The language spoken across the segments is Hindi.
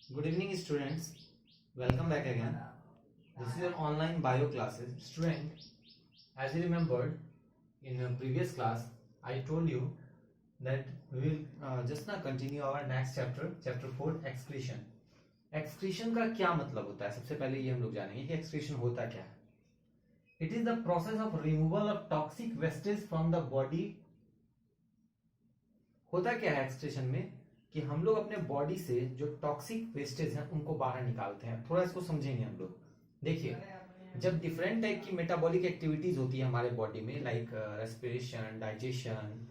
Good evening, students. Welcome back again. This is your online bio classes. Student, as you remembered in a previous class, I told you that we will just now continue our next chapter, chapter 4, excretion. Excretion का क्या मतलब होता है? सबसे पहले ये हम लोग जानेंगे कि excretion होता क्या है. It is the process of removal of toxic wastes from the body. होता क्या है excretion में कि हम लोग अपने बॉडी से जो टॉक्सिक वेस्टेज हैं उनको बाहर निकालते हैं. थोड़ा इसको समझेंगे हम लोग. देखिए, जब डिफरेंट टाइप की मेटाबॉलिक एक्टिविटीज होती है हमारे बॉडी में, लाइक रेस्पिरेशन, डाइजेशन,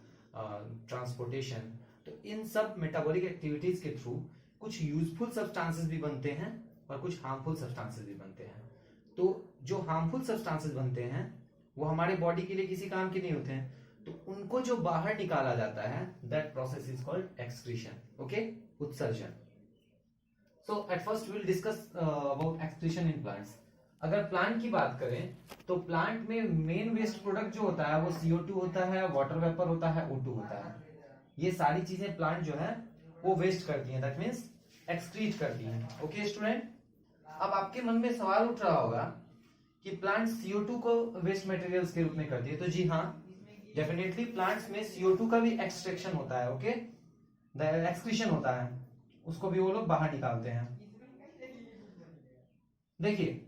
ट्रांसपोर्टेशन, तो इन सब मेटाबॉलिक एक्टिविटीज के थ्रू कुछ यूजफुल सब्सटेंसेस भी बनते हैं और कुछ हार्मफुल सब्सटेंसेस भी बनते हैं. तो जो हार्मफुल सब्सटेंसेस बनते हैं वो हमारे बॉडी के लिए किसी काम के नहीं होते हैं, तो उनको जो बाहर निकाला जाता है, that process is called excretion. Okay, उत्सर्जन. So at first will discuss about excretion in plants. अगर प्लांट की बात करें तो प्लांट में मेन वेस्ट प्रोडक्ट जो होता है वो CO2 होता है, वाटर वेपर होता है, O2 होता है. ये सारी चीजें प्लांट जो है वो वेस्ट करती हैं, दैट मीन्स एक्सक्रीट करती हैं. ओके स्टूडेंट, अब आपके मन में सवाल उठ रहा होगा कि प्लांट CO2 को वेस्ट मटेरियल्स के रूप में करती है. तो जी हाँ, डेफिनेटली प्लांट्स में CO2 का भी एक्सट्रैक्शन होता है. ओके, एक्सक्रीशन होता है, उसको भी वो लोग बाहर निकालते हैं. देखिए,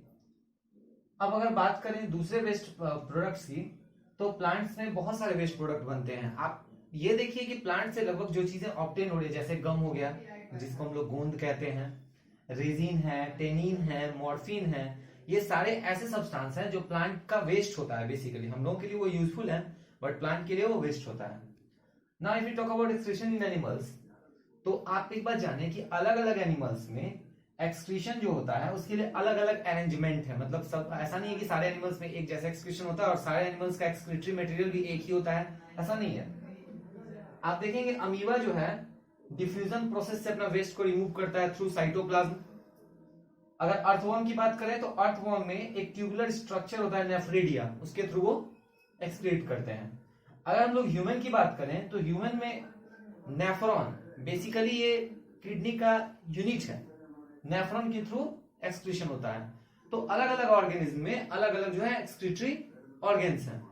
अब अगर बात करें दूसरे वेस्ट प्रोडक्ट्स की, तो प्लांट्स में बहुत सारे वेस्ट प्रोडक्ट बनते हैं. आप ये देखिए कि प्लांट से लगभग जो चीजें ऑब्टेन हो रही है, जैसे गम हो गया जिसको हम लोग गोंद कहते हैं, रेजिन है, टेनिन है, मॉर्फिन है, ये सारे ऐसे सब्सटेंस हैं जो प्लांट का वेस्ट होता है. बेसिकली हम लोगों के लिए वो यूजफुल है, बट प्लांट के लिए वो वेस्ट होता है. Now if you talk about excretion in animals, तो आप एक बात जाने कि अलग अलग एनिमल्स में एक्सक्रीशन जो होता है उसके लिए अलग अलग अरेंजमेंट है. मतलब सब ऐसा नहीं है कि सारे एनिमल्स में एक जैसा एक्सक्रीशन होता है और सारे एनिमल्स का एक्सक्रीटरी मटेरियल भी एक ही होता है, ऐसा नहीं है. आप देखेंगे अमीबा जो है डिफ्यूजन प्रोसेस से अपना वेस्ट को रिमूव करता है थ्रू साइटोप्लाज्म. अगर अर्थवर्म की बात करें तो अर्थवर्म में एक ट्यूबुलर स्ट्रक्चर होता है नेफ्रिडिया, उसके थ्रू वो एक्सक्रीट करते हैं. अगर हम लोग ह्यूमन की बात करें तो ह्यूमन में नेफ्रॉन, बेसिकली ये किडनी का यूनिट है, नेफ्रॉन के थ्रू एक्सक्रीशन होता है. तो अलग अलग ऑर्गेनिज्म में अलग अलग जो है एक्सक्रीटरी ऑर्गेन्स हैं.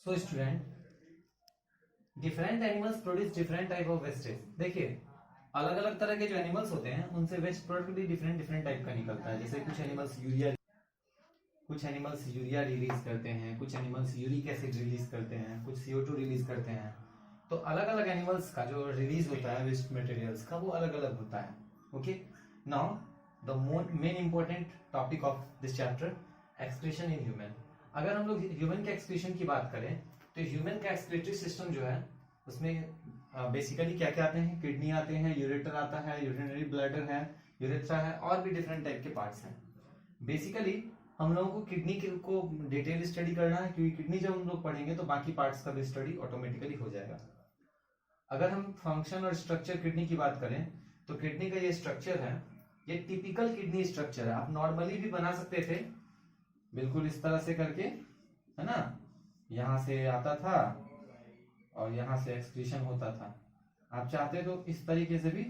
So student, different animals produce different type of wastage. देखिए, अलग अलग तरह के जो एनिमल्स होते हैं उनसे वेस्ट प्रोडक्ट भी डिफरेंट डिफरेंट टाइप का निकलता है. जैसे कुछ एनिमल्स यूरिया रिलीज करते हैं, कुछ एनिमल्स यूरिक एसिड रिलीज करते हैं, कुछ CO2 रिलीज करते हैं. तो अलग अलग एनिमल्स का जो रिलीज होता है वेस्ट मटेरियल्स का वो अलग अलग होता है. Okay, now the main important topic of this chapter, excretion in human. अगर हम लोग ह्यूमन के एक्सक्रीशन की बात करें तो ह्यूमन का एक्सक्रीटरी सिस्टम जो है उसमें बेसिकली क्या क्या आते हैं, किडनी आते हैं, यूरेटर आता है, यूरिनरी ब्लैडर है, यूरेथ्रा है, और भी डिफरेंट टाइप के पार्ट्स हैं. बेसिकली हम लोगों को किडनी को डिटेल स्टडी करना है, क्योंकि किडनी जब हम लोग पढ़ेंगे तो बाकी पार्ट्स का भी स्टडी ऑटोमेटिकली हो जाएगा. अगर हम फंक्शन और स्ट्रक्चर किडनी की बात करें तो किडनी का ये स्ट्रक्चर है, ये टिपिकल किडनी स्ट्रक्चर है. आप नॉर्मली भी बना सकते थे, बिल्कुल इस तरह से करके, है ना, यहां से आता था और यहां से एक्सक्रीशन होता था. आप चाहते तो इस तरीके से भी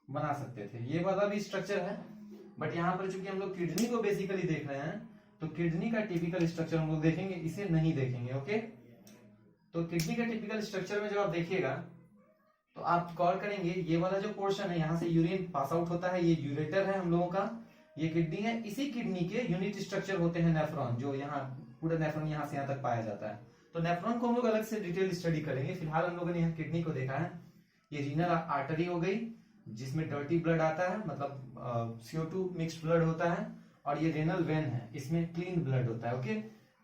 बना सकते थे, ये वाला भी स्ट्रक्चर है. बट यहाँ पर चूंकि हम लोग किडनी को बेसिकली देख रहे हैं तो किडनी का टिपिकल स्ट्रक्चर हम लोग देखेंगे, इसे नहीं देखेंगे. ओके, तो किडनी का टिपिकल स्ट्रक्चर में जब आप देखिएगा तो आप गौर करेंगे, ये वाला जो पोर्शन है यहाँ से यूरिन पास आउट होता है, ये यूरेटर है हम लोगों का, ये किडनी है. इसी किडनी के यूनिट स्ट्रक्चर होते हैं नेफ्रॉन, जो यहाँ पूरा नेफ्रॉन यहाँ से यहाँ तक पाया जाता है. तो नेफ्रॉन को हम लोग अलग से डिटेल स्टडी करेंगे. फिलहाल हम लोगों ने यहाँ किडनी को देखा है. ये रीनल आर्टरी हो गई जिसमें डर्टी ब्लड आता है, मतलब CO2 मिक्स्ड ब्लड होता है, और ये रेनल वेन है, इसमें क्लीन ब्लड होता है. ओके,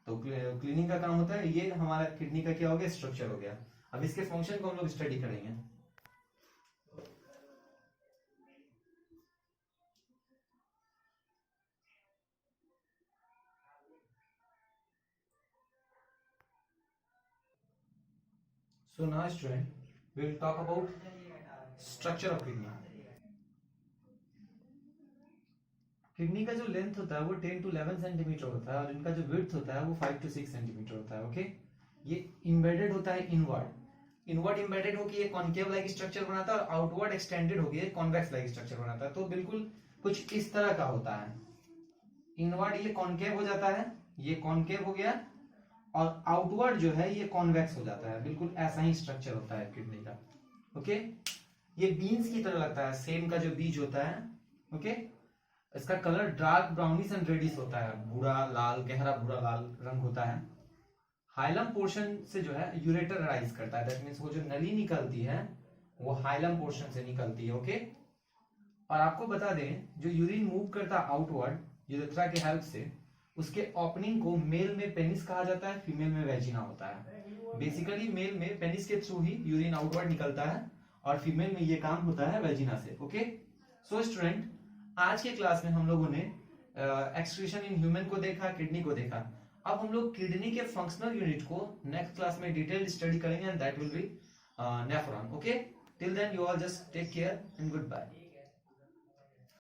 तो क्लीनिंग का काम होता है. ये हमारा किडनी का क्या हो गया, स्ट्रक्चर हो गया. अब इसके फंक्शन को हम लोग स्टडी करेंगे. So now student, we will talk about structure of kidney. Kidney का जो लेंथ होता है वो 10 to 11 सेंटीमीटर होता है और इनका जो विड्थ होता है वो 5 to 6 सेंटीमीटर होता है। ओके, ये इम्बेडेड होता है इनवर्ड। इनवर्ड इम्बेडेड होकर ये कॉन्केव लाइक स्ट्रक्चर बनाता है और आउटवर्ड एक्सटेंडेड होकर ये कॉन्वेक्स लाइक स्ट्रक्चर बनाता है। तो बिल्कुल कुछ इस तरह का होता है। इनवर्ड ये कॉन्केव हो जाता है, ये कॉन्केव हो गया, और आउटवर्ड जो है ये कॉन्वेक्स हो जाता है। बिल्कुल ऐसा ही स्ट्रक्चर होता है किडनी का। ओके, ये बीन्स की तरह लगता है, सेम का जो बीज होता है। ओके, इसका colour dark brownish and reddish होता है, भूरा लाल, गहरा भूरा लाल रंग होता है। हाइलम पोर्शन से जो है यूरेटर राइज करता है, दैट मींस वो जो नली निकलती है वो हाइलम पोर्शन से निकलती है। ओके, और आपको बता दें जो यूरिन मूव करता है आउटवर्ड यूरेथ्रा के हेल्प से, उसके ओपनिंग को मेल में पेनिस कहा जाता है, फीमेल में वेजिना होता है। बेसिकली मेल में पेनिस के थ्रू ही यूरिन आउटवर्ड निकलता है और फीमेल में ये काम होता है वेजिना से। ओके, सो स्टूडेंट, आज के क्लास में हम लोगों ने एक्सक्रीशन इन ह्यूमन को देखा, किडनी को देखा। अब हम लोग किडनी के फंक्शनल यूनिट को नेक्स्ट क्लास में डिटेल स्टडी करेंगे and that will be nephron. Okay, till then you all just take care and good bye.